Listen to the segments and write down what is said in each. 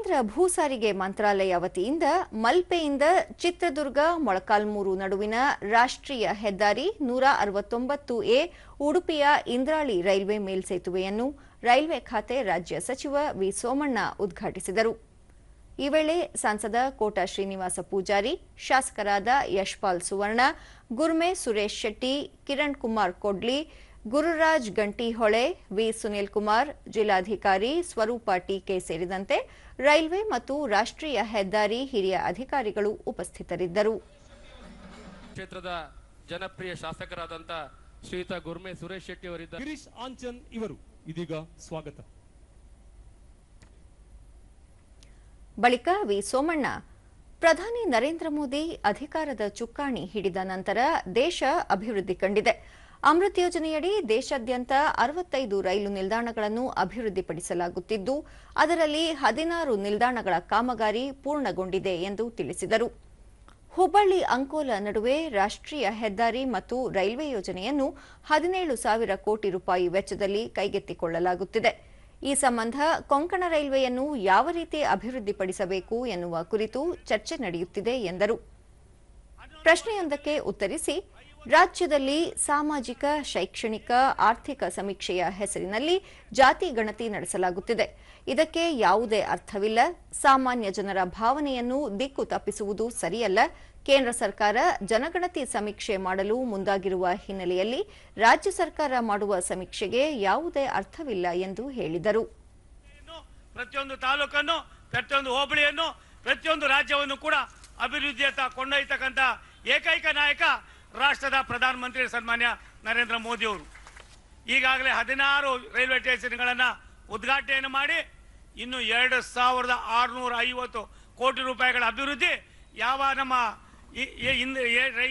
ಕೇಂದ್ರ ಭೂ ಸಾರಿಗೆ ಮಂತ್ರಾಲಯ ವತಿಯಿಂದ ಮಲ್ಪೆಯಿಂದ ಚಿತ್ರದುರ್ಗ ಮೊಳಕಾಲ್ಮೂರು ನಡುವಿನ ರಾಷ್ಟ್ರೀಯ ಹೆದ್ದಾರಿ 169A ಉಡುಪಿಯ ಇಂದ್ರಾಳಿ ರೈಲ್ವೆ ಮೇಲ್ಸೇತುವೆಯನ್ನು ರೈಲ್ವೆ ಖಾತೆ ರಾಜ್ಯ ಸಚಿವ ವಿ ಸೋಮಣ್ಣ ಉದ್ಘಾಟಿಸಿದರು. ಈ ವೇಳೆ ಸಂಸದ ಕೋಟಾ ಶ್ರೀನಿವಾಸ ಪೂಜಾರಿ, ಶಾಸಕರಾದ ಯಶ್ಪಾಲ್ ಸುವರ್ಣ, ಗುರ್ಮೆ ಸುರೇಶ್ ಶೆಟ್ಟಿ, ಕಿರಣ್ ಕುಮಾರ್ ಕೊಡ್ಲಿ, ಗುರುರಾಜ್ ಗಂಟಿಹೊಳೆ, ವಿ ಸುನೀಲ್ ಕುಮಾರ್, ಜಿಲ್ಲಾಧಿಕಾರಿ ಸ್ವರೂಪ ಟೀಕೆ ಸೇರಿದಂತೆ ರೈಲ್ವೆ ಮತ್ತು ರಾಷ್ಟ್ರೀಯ ಹೆದ್ದಾರಿ ಹಿರಿಯ ಅಧಿಕಾರಿಗಳು ಉಪಸ್ಥಿತರಿದ್ದರು. ಕ್ಷೇತ್ರದ ಜನಪ್ರಿಯ ಶಾಸಕರಾದಂತ ಶ್ರೀಯುತ ಗುರ್ಮೆ ಸುರೇಶ್ ಶೆಟ್ಟಿ ಅವರಿದ್ದ ಗಿರೀಶ್ ಆಂಚನ್ ಇವರು ಇದೀಗ ಸ್ವಾಗತ. ಬಳಿಕ ವಿ ಸೋಮಣ್ಣ, ಪ್ರಧಾನಿ ನರೇಂದ್ರ ಮೋದಿ ಅಧಿಕಾರದ ಚುಕ್ಕಾಣಿ ಹಿಡಿದ ನಂತರ ದೇಶ ಅಭಿವೃದ್ಧಿ ಕಂಡಿದೆ. ಅಮೃತ್ ಯೋಜನೆಯಡಿ ದೇಶಾದ್ಯಂತ 65 ರೈಲು ನಿಲ್ದಾಣಗಳನ್ನು ಅಭಿವೃದ್ಧಿಪಡಿಸಲಾಗುತ್ತಿದ್ದು, ಅದರಲ್ಲಿ 16 ನಿಲ್ದಾಣಗಳ ಕಾಮಗಾರಿ ಪೂರ್ಣಗೊಂಡಿದೆ ಎಂದು ತಿಳಿಸಿದರು. ಹುಬ್ಬಳ್ಳಿ ಅಂಕೋಲ ನಡುವೆ ರಾಷ್ಟ್ರೀಯ ಹೆದ್ದಾರಿ ಮತ್ತು ರೈಲ್ವೆ ಯೋಜನೆಯನ್ನು 17,000 ಕೋಟಿ ರೂಪಾಯಿ ವೆಚ್ಚದಲ್ಲಿ ಕೈಗೆತ್ತಿಕೊಳ್ಳಲಾಗುತ್ತಿದೆ. ಈ ಸಂಬಂಧ ಕೊಂಕಣ ರೈಲ್ವೆಯನ್ನು ಯಾವ ರೀತಿ ಅಭಿವೃದ್ಧಿಪಡಿಸಬೇಕು ಎನ್ನುವ ಕುರಿತು ಚರ್ಚೆ ನಡೆಯುತ್ತಿದೆ ಎಂದರು. ಪ್ರಶ್ನೆಯೊಂದಕ್ಕೆ ಉತ್ತರಿಸಿ, ರಾಜ್ಯದಲ್ಲಿ ಸಾಮಾಜಿಕ, ಶೈಕ್ಷಣಿಕ, ಆರ್ಥಿಕ ಸಮೀಕ್ಷೆಯ ಹೆಸರಿನಲ್ಲಿ ಜಾತಿ ಗಣತಿ ನಡೆಸಲಾಗುತ್ತಿದೆ. ಇದಕ್ಕೆ ಯಾವುದೇ ಅರ್ಥವಿಲ್ಲ. ಸಾಮಾನ್ಯ ಜನರ ಭಾವನೆಯನ್ನು ದಿಕ್ಕು ತಪ್ಪಿಸುವುದು ಸರಿಯಲ್ಲ. ಕೇಂದ್ರ ಸರ್ಕಾರ ಜನಗಣತಿ ಸಮೀಕ್ಷೆ ಮಾಡಲು ಮುಂದಾಗಿರುವ ಹಿನ್ನೆಲೆಯಲ್ಲಿ ರಾಜ್ಯ ಸರ್ಕಾರ ಮಾಡುವ ಸಮೀಕ್ಷೆಗೆ ಯಾವುದೇ ಅರ್ಥವಿಲ್ಲ ಎಂದು ಹೇಳಿದರು. ಪ್ರತಿಯೊಂದು ತಾಲೂಕನ್ನು, ಪ್ರತಿಯೊಂದು ಹೋಬಳಿಯನ್ನು, ಪ್ರತಿಯೊಂದು ರಾಜ್ಯವನ್ನು ಕೂಡ ಅಭಿವೃದ್ಧಿಯತ್ತ ಕೊಂಡೊಯ್ಯತಕ್ಕಂಥ ಏಕೈಕ ನಾಯಕ ರಾಷ್ಟ್ರದ ಪ್ರಧಾನಮಂತ್ರಿ ಸನ್ಮಾನ್ಯ ನರೇಂದ್ರ ಮೋದಿ ಅವರು. ಈಗಾಗಲೇ 16 ರೈಲ್ವೆ ಸ್ಟೇಷನ್ಗಳನ್ನು ಉದ್ಘಾಟನೆಯನ್ನು ಮಾಡಿ ಇನ್ನು 2,650 ಕೋಟಿ ರೂಪಾಯಿಗಳ ಅಭಿವೃದ್ಧಿ ಯಾವ ನಮ್ಮ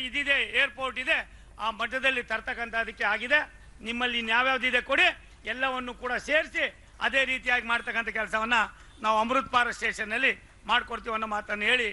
ಇದಿದೆ ಏರ್ಪೋರ್ಟ್ ಇದೆ ಆ ಮಟ್ಟದಲ್ಲಿ ತರ್ತಕ್ಕಂಥದಕ್ಕೆ ಆಗಿದೆ. ನಿಮ್ಮಲ್ಲಿ ಇನ್ಯಾವ್ಯಾವ್ದಿದೆ ಕೊಡಿ, ಎಲ್ಲವನ್ನು ಕೂಡ ಸೇರಿಸಿ ಅದೇ ರೀತಿಯಾಗಿ ಮಾಡ್ತಕ್ಕಂಥ ಕೆಲಸವನ್ನು ನಾವು ಅಮೃತ್ ಭಾರತ್ ಸ್ಟೇಷನ್ನಲ್ಲಿ ಮಾಡಿಕೊಡ್ತೀವಿ ಅನ್ನೋ ಮಾತನ್ನು ಹೇಳಿ